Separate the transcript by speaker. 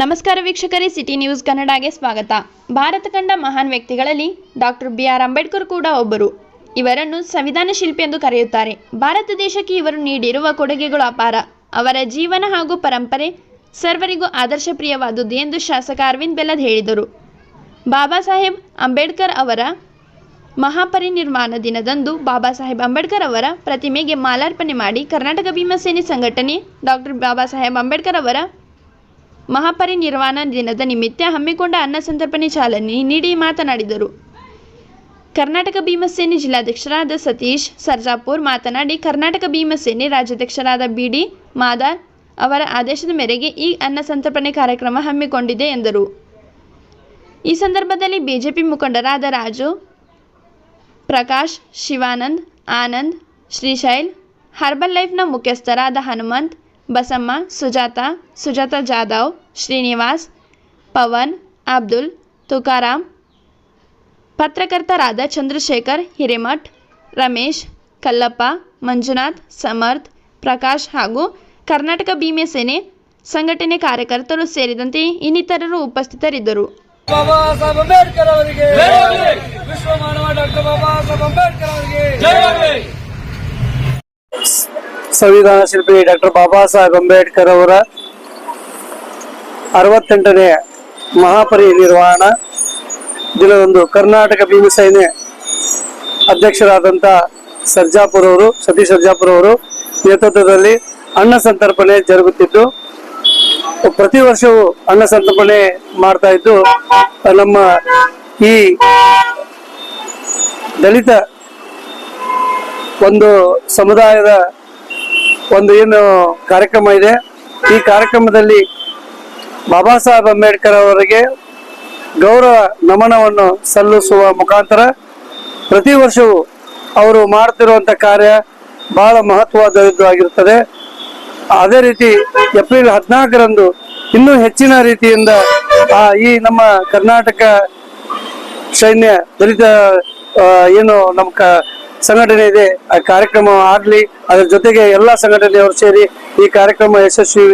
Speaker 1: ನಮಸ್ಕಾರ ವೀಕ್ಷಕರೇ, city news ಕನ್ನಡಗೆ ಸ್ವಾಗತ. ಭಾರತ ಕಂಡ ಮಹಾನ್ ವ್ಯಕ್ತಿಗಳಲ್ಲಿ ಡಾಕ್ಟರ್ ಬಿ.ಆರ್. ಅಂಬೇಡ್ಕರ್ ಕೂಡ ಒಬ್ಬರು. ಇವರನ್ನು ಸಂವಿಧಾನ ಶಿಲ್ಪಿ ಎಂದು ಕರೆಯುತ್ತಾರೆ. ಭಾರತ ದೇಶಕ್ಕೆ ಇವರು ನೀಡಿರುವ ಕೊಡುಗೆಗಳು ಅಪಾರ. ಅವರ ಜೀವನ ಹಾಗೂ ಪರಂಪರೆ ಸರ್ವರಿಗೂ ಆದರ್ಶಪ್ರಿಯವಾದುದು ಎಂದು ಶಾಸಕ ಅರವಿಂದ್ ಬೆಲ್ಲದ್ ಹೇಳಿದರು. ಬಾಬಾ ಸಾಹೇಬ್ ಅಂಬೇಡ್ಕರ್ ಅವರ ಮಹಾಪರಿನಿರ್ವಾಣ ದಿನದಂದು ಬಾಬಾ ಸಾಹೇಬ್ ಅಂಬೇಡ್ಕರ್ ಅವರ ಪ್ರತಿಮೆಗೆ ಮಾಲಾರ್ಪಣೆ ಮಾಡಿ ಕರ್ನಾಟಕ ಭೀಮಸೇನೆ ಸಂಘಟನೆ ಡಾಕ್ಟರ್ ಬಾಬಾ ಸಾಹೇಬ್ ಅಂಬೇಡ್ಕರ್ ಅವರ ಮಹಾಪರಿನಿರ್ವಾಣ ದಿನದ ನಿಮಿತ್ತ ಹಮ್ಮಿಕೊಂಡ ಅನ್ನ ಸಂತರ್ಪಣೆ ಚಾಲನೆ ನೀಡಿ ಮಾತನಾಡಿದರು. ಕರ್ನಾಟಕ ಭೀಮಸೇನೆ ಜಿಲ್ಲಾಧ್ಯಕ್ಷರಾದ ಸತೀಶ್ ಸರ್ಜಾಪುರ್ ಮಾತನಾಡಿ, ಕರ್ನಾಟಕ ಭೀಮಸೇನೆ ರಾಜ್ಯಾಧ್ಯಕ್ಷರಾದ ಬಿ.ಡಿ. ಮಾದಾರ್ ಅವರ ಆದೇಶದ ಮೇರೆಗೆ ಈ ಅನ್ನ ಸಂತರ್ಪಣೆ ಕಾರ್ಯಕ್ರಮ ಹಮ್ಮಿಕೊಂಡಿದೆ ಎಂದರು. ಈ ಸಂದರ್ಭದಲ್ಲಿ ಬಿಜೆಪಿ ಮುಖಂಡರಾದ ರಾಜು, ಪ್ರಕಾಶ್, ಶಿವಾನಂದ್, ಆನಂದ್, ಶ್ರೀಶೈಲ್, ಹರ್ಬಲ್ ಲೈಫ್ನ ಮುಖ್ಯಸ್ಥರಾದ ಹನುಮಂತ್, ಬಸಮ್ಮ, ಸುಜಾತಾ ಜಾಧವ್, ಶ್ರೀನಿವಾಸ್, ಪವನ್, ಅಬ್ದುಲ್, ತುಕಾರಾಮ್, ಪತ್ರಕರ್ತರಾದ ಚಂದ್ರಶೇಖರ್ ಹಿರೇಮಠ್, ರಮೇಶ್, ಕಲ್ಲಪ್ಪ, ಮಂಜುನಾಥ್, ಸಮರ್ಥ್, ಪ್ರಕಾಶ್ ಹಾಗೂ ಕರ್ನಾಟಕ ಭೀಮಸೇನೆ ಸಂಘಟನೆ ಕಾರ್ಯಕರ್ತರು ಸೇರಿದಂತೆ ಇನ್ನಿತರರು ಉಪಸ್ಥಿತರಿದ್ದರು.
Speaker 2: ಬಾಬಾ ಸಾಹೇಬ್ ಅಂಬೇಡ್ಕರ್ ಅವರಿಗೆ ವಿಶ್ವ ಮಾನವ ಡಾಕ್ಟರ್ ಬಾಬಾ ಸಾಹೇಬ್ ಅಂಬೇಡ್ಕರ್ ಅವರಿಗೆ
Speaker 3: ಸಂವಿಧಾನ ಶಿಲ್ಪಿ ಡಾಕ್ಟರ್ ಬಾಬಾ ಸಾಹೇಬ್ ಅಂಬೇಡ್ಕರ್ ಅವರ 68ನೇ ಮಹಾಪರಿನಿರ್ವಾಣ ದಿನದಂದು ಕರ್ನಾಟಕ ಭೀಮಸೇನೆ ಅಧ್ಯಕ್ಷರಾದಂಥ ಸತೀಶ್ ಸರ್ಜಾಪುರ್ ಅವರು ನೇತೃತ್ವದಲ್ಲಿ ಅನ್ನ ಸಂತರ್ಪಣೆ ಜರುಗುತ್ತಿದ್ದು, ಪ್ರತಿ ವರ್ಷವೂ ಅನ್ನ ಸಂತರ್ಪಣೆ ಮಾಡ್ತಾ ಇದ್ದು, ನಮ್ಮ ಈ ದಲಿತ ಒಂದು ಸಮುದಾಯದ ಒಂದು ಏನು ಕಾರ್ಯಕ್ರಮ ಇದೆ, ಈ ಕಾರ್ಯಕ್ರಮದಲ್ಲಿ ಬಾಬಾ ಸಾಹೇಬ್ ಅಂಬೇಡ್ಕರ್ ಅವರಿಗೆ ಗೌರವ ನಮನವನ್ನು ಸಲ್ಲಿಸುವ ಮುಖಾಂತರ ಪ್ರತಿ ವರ್ಷವೂ ಅವರು ಮಾಡ್ತಿರುವಂಥ ಕಾರ್ಯ ಬಹಳ ಮಹತ್ವದ್ದಾಗಿರುತ್ತದೆ. ಅದೇ ರೀತಿ ಏಪ್ರಿಲ್ 14ರಂದು ಇನ್ನೂ ಹೆಚ್ಚಿನ ರೀತಿಯಿಂದ ಈ ನಮ್ಮ ಕರ್ನಾಟಕ ಸೈನ್ಯ ದಲಿತ ಏನು ನಮ್ಮ ಸಂಘಟನೆ ಇದೆ, ಆ ಕಾರ್ಯಕ್ರಮ ಆಗಲಿ, ಅದರ ಜೊತೆಗೆ ಎಲ್ಲ ಸಂಘಟನೆಯವರು ಸೇರಿ ಈ ಕಾರ್ಯಕ್ರಮ ಯಶಸ್ವಿ